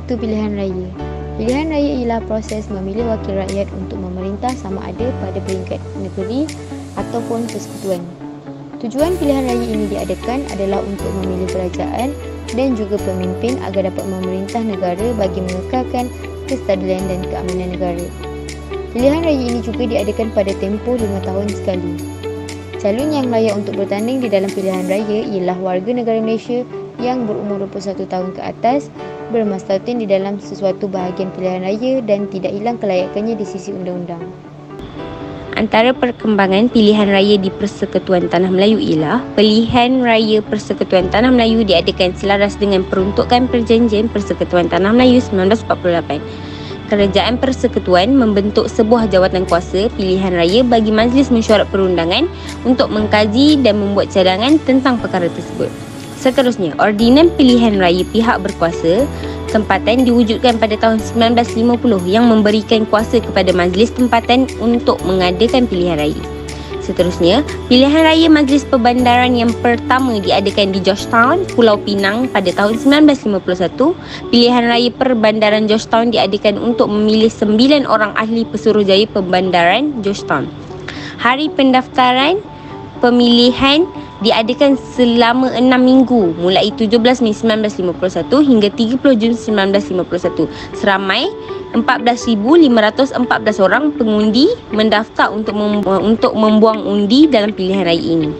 Satu, pilihan raya. Pilihan raya ialah proses memilih wakil rakyat untuk memerintah sama ada pada peringkat negeri ataupun persekutuan. Tujuan pilihan raya ini diadakan adalah untuk memilih kerajaan dan juga pemimpin agar dapat memerintah negara bagi mengekalkan kestabilan dan keamanan negara. Pilihan raya ini juga diadakan pada tempoh 5 tahun sekali. Calon yang layak untuk bertanding di dalam pilihan raya ialah warga negara Malaysia yang berumur 21 tahun ke atas, bermaslahatin di dalam sesuatu bahagian pilihan raya dan tidak hilang kelayakannya di sisi undang-undang. Antara perkembangan pilihan raya di Persekutuan Tanah Melayu ialah Pilihan Raya Persekutuan Tanah Melayu diadakan selaras dengan peruntukan Perjanjian Persekutuan Tanah Melayu 1948. Kerajaan Persekutuan membentuk sebuah jawatan kuasa pilihan raya bagi Majlis Mesyuarat Perundangan untuk mengkaji dan membuat cadangan tentang perkara tersebut. Seterusnya, Ordinan Pilihan Raya Pihak Berkuasa Tempatan diwujudkan pada tahun 1950 yang memberikan kuasa kepada Majlis Tempatan untuk mengadakan pilihan raya. Seterusnya, pilihan raya Majlis Perbandaran yang pertama diadakan di Georgetown, Pulau Pinang pada tahun 1951. Pilihan raya Perbandaran Georgetown diadakan untuk memilih 9 orang ahli pesuruhjaya Perbandaran Georgetown. Hari pendaftaran pemilihan diadakan selama 6 minggu mulai 17 Mei 1951 hingga 30 Jun 1951. Seramai 14,514 orang pengundi mendaftar untuk membuang undi dalam pilihan raya ini.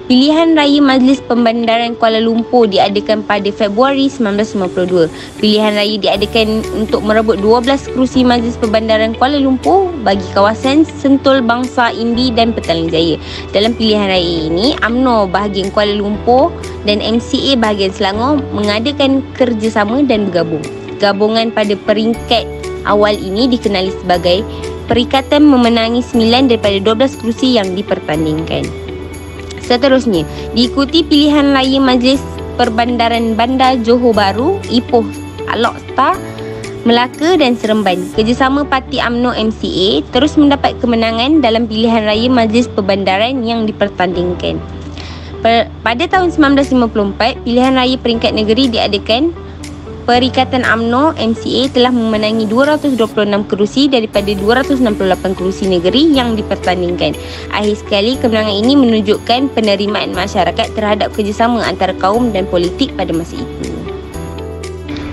Pilihan Raya Majlis Pembandaran Kuala Lumpur diadakan pada Februari 1952. Pilihan raya diadakan untuk merebut 12 kerusi Majlis Perbandaran Kuala Lumpur bagi kawasan Sentul Bangsa, Indi dan Petaling Jaya. Dalam pilihan raya ini, UMNO bahagian Kuala Lumpur dan MCA bahagian Selangor mengadakan kerjasama dan bergabung. Gabungan pada peringkat awal ini dikenali sebagai Perikatan memenangi 9 daripada 12 kerusi yang dipertandingkan. Seterusnya, diikuti pilihan raya Majlis Perbandaran Bandar Johor Bahru, Ipoh, Alor Setar, Melaka dan Seremban. Kerjasama Parti UMNO MCA terus mendapat kemenangan dalam pilihan raya Majlis Perbandaran yang dipertandingkan. Pada tahun 1954, pilihan raya peringkat negeri diadakan. Perikatan UMNO MCA telah memenangi 226 kerusi daripada 268 kerusi negeri yang dipertandingkan. Akhir sekali, kemenangan ini menunjukkan penerimaan masyarakat terhadap kerjasama antara kaum dan politik pada masa itu.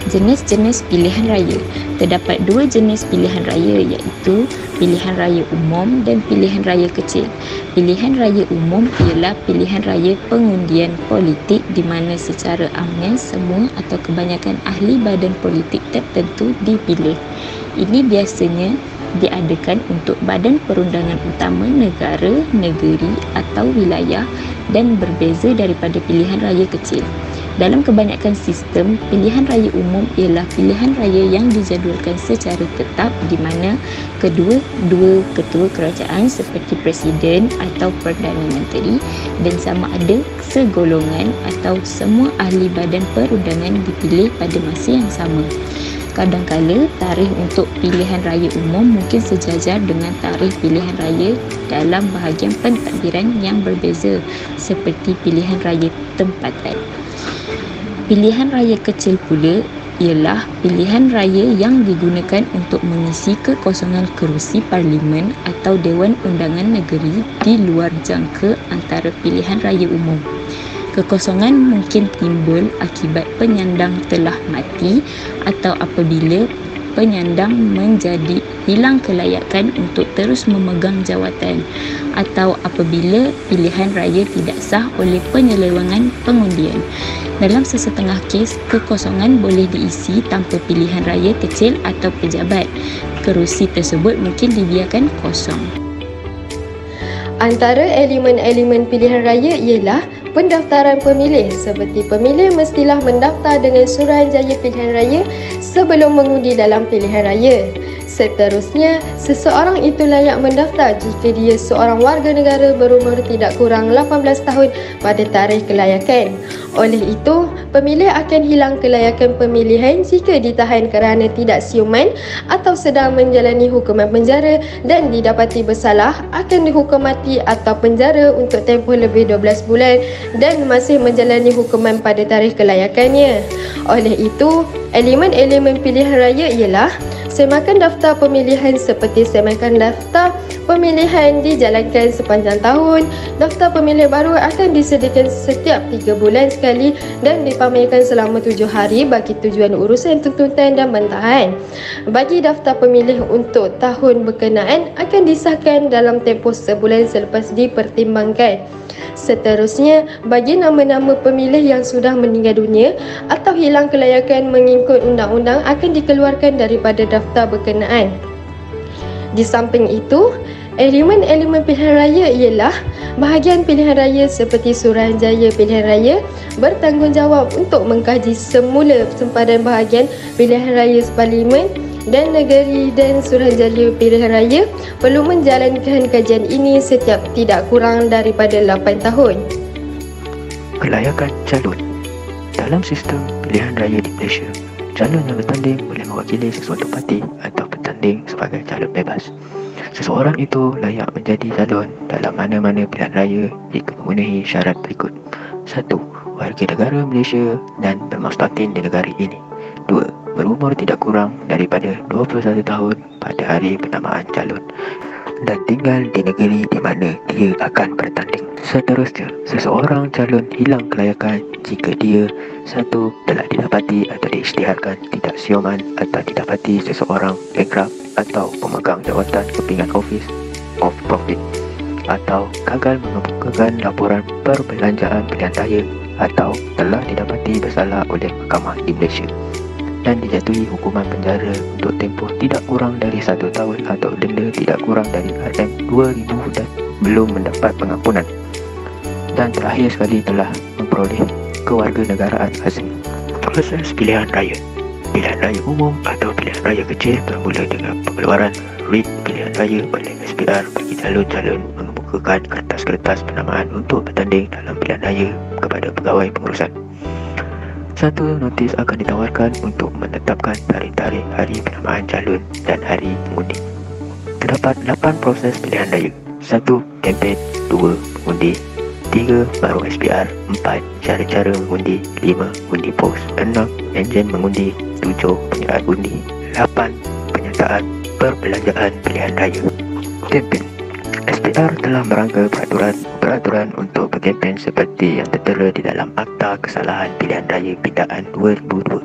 Jenis-jenis pilihan raya. Terdapat 2 jenis pilihan raya iaitu pilihan raya umum dan pilihan raya kecil. Pilihan raya umum ialah pilihan raya pengundian politik di mana secara amnya semua atau kebanyakan ahli badan politik tertentu dipilih. Ini biasanya diadakan untuk badan perundangan utama negara, negeri atau wilayah dan berbeza daripada pilihan raya kecil. Dalam kebanyakan sistem, pilihan raya umum ialah pilihan raya yang dijadualkan secara tetap di mana kedua-dua ketua kerajaan seperti Presiden atau Perdana Menteri dan sama ada segolongan atau semua ahli badan perundangan dipilih pada masa yang sama. Kadangkala, tarikh untuk pilihan raya umum mungkin sejajar dengan tarikh pilihan raya dalam bahagian pentadbiran yang berbeza seperti pilihan raya tempatan. Pilihan raya kecil pula ialah pilihan raya yang digunakan untuk mengisi kekosongan kerusi parlimen atau Dewan Undangan Negeri di luar jangka antara pilihan raya umum. Kekosongan mungkin timbul akibat penyandang telah mati atau apabila penyandang menjadi hilang kelayakan untuk terus memegang jawatan atau apabila pilihan raya tidak sah oleh penyelewengan pengundian. Dalam sesetengah kes, kekosongan boleh diisi tanpa pilihan raya kecil atau pejabat. Kerusi tersebut mungkin dibiarkan kosong. Antara elemen-elemen pilihan raya ialah pendaftaran pemilih. Seperti pemilih mestilah mendaftar dengan suruhanjaya pilihan raya sebelum mengundi dalam pilihan raya. Seterusnya, seseorang itu layak mendaftar jika dia seorang warga negara berumur tidak kurang 18 tahun pada tarikh kelayakan. Oleh itu, pemilih akan hilang kelayakan pemilihan jika ditahan kerana tidak siuman atau sedang menjalani hukuman penjara dan didapati bersalah akan dihukum mati atau penjara untuk tempoh lebih 12 bulan dan masih menjalani hukuman pada tarikh kelayakannya. Oleh itu, elemen-elemen pilihan raya ialah semakan daftar pemilihan seperti semakan daftar pemilihan dijalankan sepanjang tahun. Daftar pemilih baru akan disediakan setiap 3 bulan sekali dan dipamerkan selama 7 hari bagi tujuan urusan tuntutan dan bantahan. Bagi daftar pemilih untuk tahun berkenaan akan disahkan dalam tempoh sebulan selepas dipertimbangkan. Seterusnya, bagi nama-nama pemilih yang sudah meninggal dunia atau hilang kelayakan mengikut undang-undang akan dikeluarkan daripada daftar berkenaan. Di samping itu, elemen-elemen pilihan raya ialah bahagian pilihan raya seperti Suruhanjaya Pilihan Raya bertanggungjawab untuk mengkaji semula sempadan bahagian pilihan raya Parlimen dan negeri, dan Suruhanjaya Pilihan Raya perlu menjalankan kajian ini setiap tidak kurang daripada 8 tahun. Kelayakan calon. Dalam sistem pilihan raya di Malaysia, calon yang bertanding boleh mewakili sesuatu parti atau bertanding sebagai calon bebas. Seseorang itu layak menjadi calon dalam mana-mana pilihan raya jika memenuhi syarat berikut. 1. Warga negara Malaysia dan bermustaqim di negara ini. 2. Berumur tidak kurang daripada 21 tahun pada hari penamaan calon dan tinggal di negeri di mana dia akan bertanding. Seterusnya, seseorang calon hilang kelayakan jika dia 1. Telah didapati atau diisytiharkan tidak siuman atau didapati seseorang bankrupt atau pemegang jawatan kepimpinan office of profit atau gagal mengemukakan laporan perbelanjaan pilihan raya atau telah didapati bersalah oleh mahkamah di Malaysia dan dijatuhi hukuman penjara untuk tempoh tidak kurang dari 1 tahun atau denda tidak kurang dari RM2,000 dan belum mendapat pengampunan. Dan terakhir sekali telah memperoleh kewarganegaraan asing. Proses pilihan raya. Pilihan raya umum atau pilihan raya kecil bermula dengan pengeluaran writ pilihan raya oleh SPR bagi calon-calon mengemukakan kertas-kertas penamaan untuk bertanding dalam pilihan raya kepada pegawai pengurusan. 1. Notis akan ditawarkan untuk menetapkan tarikh-tarikh hari penamaan calon dan hari mengundi. Terdapat 8 proses pilihan raya. 1. Kempen. 2. Mengundi. 3. Baru SPR. 4. Cara-cara mengundi. 5. Undi pos. 6. Enjin mengundi. 7. Penyertaan undi. 8. Penyertaan perbelanjaan pilihan raya. Kempen. SPR telah merangka peraturan untuk berkempen seperti yang tertera di dalam Akta Kesalahan Pilihan Raya Pindaan 2002.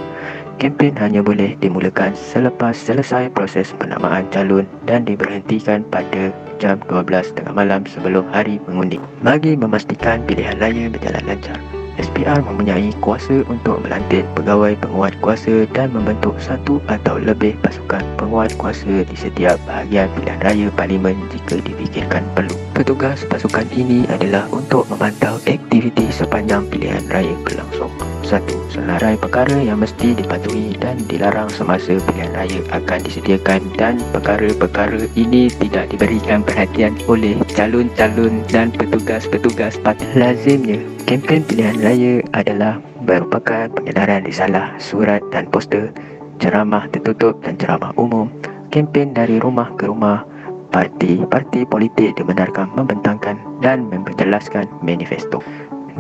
Kempen hanya boleh dimulakan selepas selesai proses penamaan calon dan diberhentikan pada jam 12:30 malam sebelum hari mengundi. Bagi memastikan pilihan raya berjalan lancar, SPR mempunyai kuasa untuk melantik pegawai penguat kuasa dan membentuk 1 atau lebih pasukan penguat kuasa di setiap bahagian pilihan raya Parlimen jika difikirkan perlu. Petugas pasukan ini adalah untuk memantau aktiviti sepanjang pilihan raya berlangsung. 1. Senarai perkara yang mesti dipatuhi dan dilarang semasa pilihan raya akan disediakan dan perkara-perkara ini tidak diberikan perhatian oleh calon-calon dan petugas-petugas parti. Lazimnya, kempen pilihan raya adalah merupakan pengedaran risalah, surat dan poster, ceramah tertutup dan ceramah umum, kempen dari rumah ke rumah. Parti-parti politik dibenarkan membentangkan dan memperjelaskan manifesto.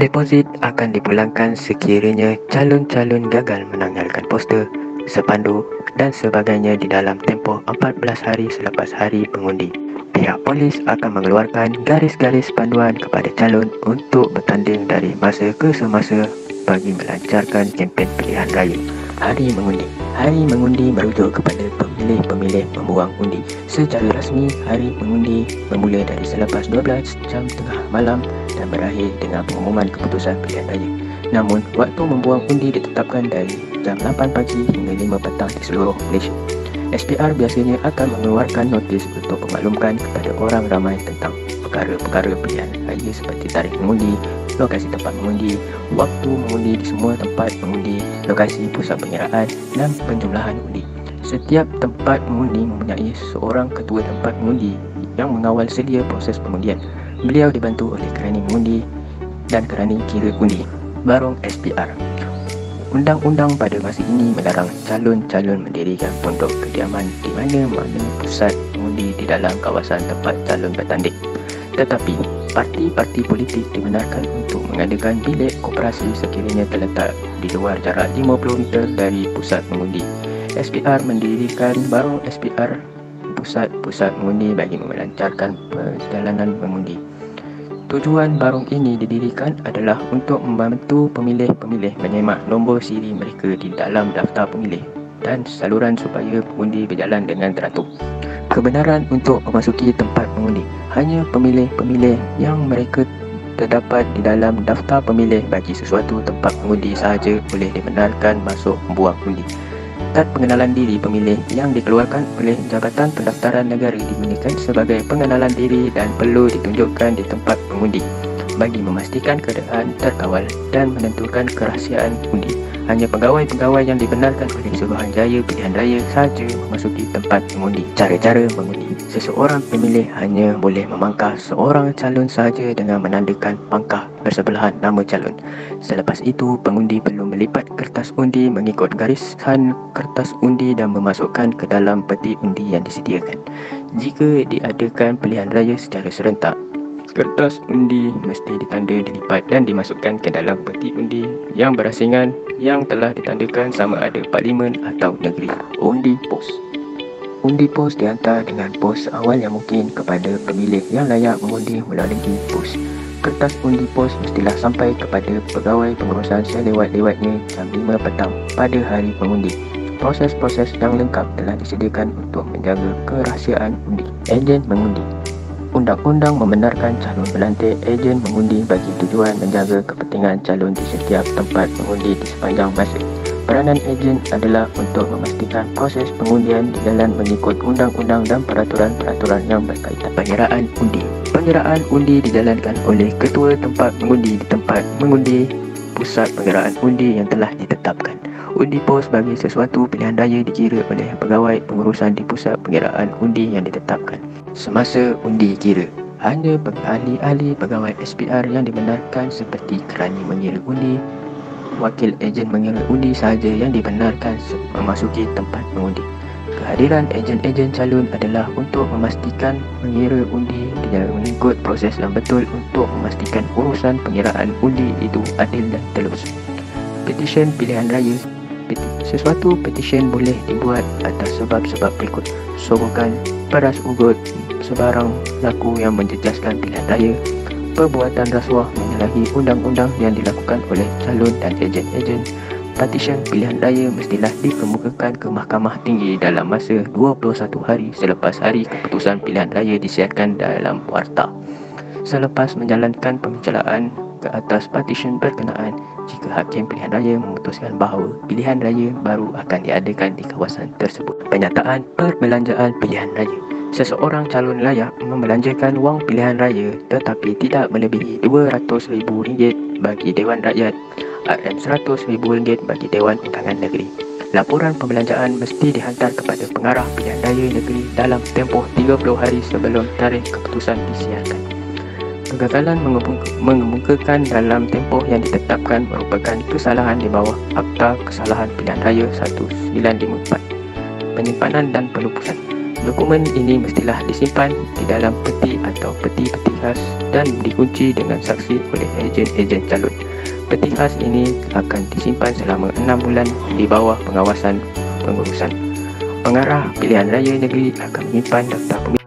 Deposit akan dipulangkan sekiranya calon-calon gagal menanggalkan poster, spanduk dan sebagainya di dalam tempoh 14 hari selepas hari pengundi. Pihak polis akan mengeluarkan garis-garis panduan kepada calon untuk bertanding dari masa ke semasa bagi melancarkan kempen pilihan raya. Hari mengundi. Hari mengundi merujuk kepada pemilih-pemilih membuang undi. Secara rasmi, hari mengundi bermula dari selepas 12:30 malam dan berakhir dengan pengumuman keputusan pilihan raya. Namun, waktu membuang undi ditetapkan dari jam 8 pagi hingga 5 petang di seluruh Malaysia. SPR biasanya akan mengeluarkan notis untuk memaklumkan kepada orang ramai tentang perkara-perkara pilihan raya seperti tarikh mengundi, lokasi tempat mengundi, waktu mengundi di semua tempat mengundi, lokasi pusat pengiraan dan penjumlahan undi. Setiap tempat mengundi mempunyai seorang ketua tempat mengundi yang mengawal sedia proses pengundian. Beliau dibantu oleh kerani mengundi dan kerani kira undi, barong SPR. Undang-undang pada masa ini melarang calon-calon mendirikan pondok kediaman di mana-mana pusat mengundi di dalam kawasan tempat calon bertanding. Tetapi, parti-parti politik dibenarkan untuk mengadakan bilik koperasi sekiranya terletak di luar jarak 50 meter dari pusat mengundi. SPR mendirikan barong SPR pusat-pusat mengundi bagi melancarkan perjalanan mengundi. Tujuan barong ini didirikan adalah untuk membantu pemilih-pemilih menyemak nombor siri mereka di dalam daftar pemilih dan saluran supaya pengundi berjalan dengan teratur. Kebenaran untuk memasuki tempat mengundi. Hanya pemilih-pemilih yang mereka terdapat di dalam daftar pemilih bagi sesuatu tempat mengundi sahaja boleh dibenarkan masuk membuang undi. Kad pengenalan diri pemilih yang dikeluarkan oleh Jabatan Pendaftaran Negara digunakan sebagai pengenalan diri dan perlu ditunjukkan di tempat mengundi bagi memastikan keadaan terkawal dan menentukan kerahsiaan undi. Hanya pegawai-pegawai yang dibenarkan oleh Suruhanjaya Pilihan Raya sahaja memasuki tempat mengundi. Cara-cara mengundi. Seseorang pemilih hanya boleh memangkah seorang calon sahaja dengan menandakan pangkah bersebelahan nama calon. Selepas itu, pengundi perlu melipat kertas undi mengikut garisan kertas undi dan memasukkan ke dalam peti undi yang disediakan. Jika diadakan pilihan raya secara serentak, kertas undi mesti ditanda, dilipat dan dimasukkan ke dalam peti undi yang berasingan yang telah ditandakan sama ada parlimen atau negeri. Undi pos. Undi pos dihantar dengan pos awal yang mungkin kepada pemilih yang layak mengundi melalui pos. Kertas undi pos mestilah sampai kepada pegawai pengurusan selewat-lewatnya jam 5 petang pada hari pengundi. Proses-proses yang lengkap telah disediakan untuk menjaga kerahsiaan undi. Ejen mengundi. Undang-undang membenarkan calon melantik ejen mengundi bagi tujuan menjaga kepentingan calon di setiap tempat mengundi di sepanjang masa. Peranan ejen adalah untuk memastikan proses pengundian dijalan mengikut undang-undang dan peraturan-peraturan yang berkaitan. Penyeraan undi. Penyeraan undi dijalankan oleh ketua tempat mengundi di tempat mengundi pusat penyeraan undi yang telah ditetapkan. Undi pos bagi sesuatu pilihan raya dikira oleh pegawai pengurusan di pusat pengiraan undi yang ditetapkan. Semasa undi kira, hanya ahli-ahli pegawai SPR yang dibenarkan seperti kerani mengira undi, wakil ejen mengira undi sahaja yang dibenarkan memasuki tempat mengundi. Kehadiran ejen-ejen calon adalah untuk memastikan mengira undi tidak mengikut proses yang betul untuk memastikan urusan pengiraan undi itu adil dan telus. Petisyen pilihan raya. Sesuatu petisyen boleh dibuat atas sebab-sebab berikut: sokongan, peras ugut, sebarang laku yang menjejaskan pilihan raya, perbuatan rasuah menyalahi undang-undang yang dilakukan oleh calon dan ejen-ejen. Petisyen pilihan raya mestilah dikemukakan ke Mahkamah Tinggi dalam masa 21 hari selepas hari keputusan pilihan raya disiarkan dalam warta. Selepas menjalankan pembicaraan ke atas petisyen berkenaan, jika hakim pilihan raya memutuskan bahawa pilihan raya baru akan diadakan di kawasan tersebut. Penyataan perbelanjaan pilihan raya. Seseorang calon layak membelanjakan wang pilihan raya tetapi tidak melebihi RM200,000 bagi Dewan Rakyat, RM100,000 bagi Dewan Undangan Negeri. Laporan pembelanjaan mesti dihantar kepada pengarah pilihan raya negeri dalam tempoh 30 hari sebelum tarikh keputusan disiarkan. Kegagalan mengemukakan dalam tempoh yang ditetapkan merupakan kesalahan di bawah Akta Kesalahan Pilihan Raya 1954. Penyimpanan dan pelupusan. Dokumen ini mestilah disimpan di dalam peti atau peti-peti khas dan dikunci dengan saksi oleh ejen-ejen calon. Peti khas ini akan disimpan selama 6 bulan di bawah pengawasan pengurusan. Pengarah pilihan raya negeri akan menyimpan daftar pemilih